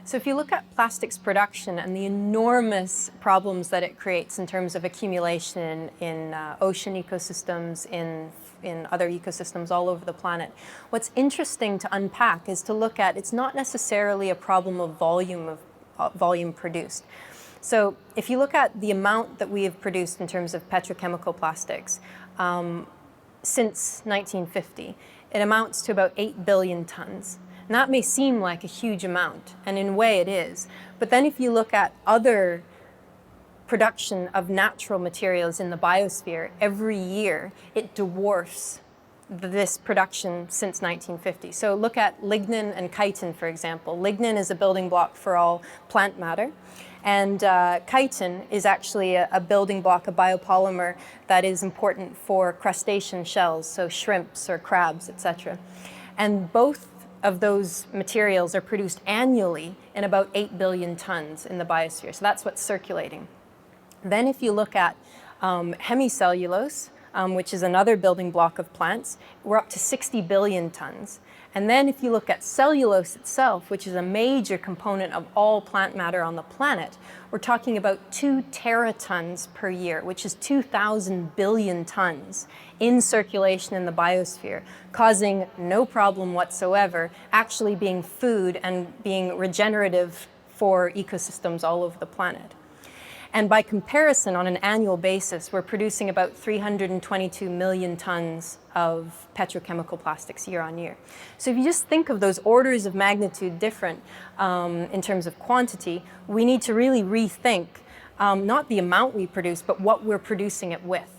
So if you look at plastics production and the enormous problems that it creates in terms of accumulation in ocean ecosystems, in other ecosystems all over the planet, what's interesting to unpack is to look at, it's not necessarily a problem of volume produced. So if you look at the amount that we have produced in terms of petrochemical plastics since 1950, it amounts to about 8 billion tons. And that may seem like a huge amount, and in a way it is. But then if you look at other production of natural materials in the biosphere, every year it dwarfs this production since 1950. So look at lignin and chitin, for example. Lignin is a building block for all plant matter, and chitin is actually a building block, a biopolymer that is important for crustacean shells, so shrimps or crabs, etc. And both of those materials are produced annually in about 8 billion tons in the biosphere. So that's what's circulating. Then if you look at hemicellulose, which is another building block of plants, we're up to 60 billion tons. And then if you look at cellulose itself, which is a major component of all plant matter on the planet, we're talking about 2 teratons per year, which is 2,000 billion tons in circulation in the biosphere, causing no problem whatsoever, actually being food and being regenerative for ecosystems all over the planet. And by comparison, on an annual basis, we're producing about 322 million tons of petrochemical plastics year on year. So if you just think of those orders of magnitude different in terms of quantity, we need to really rethink not the amount we produce, but what we're producing it with.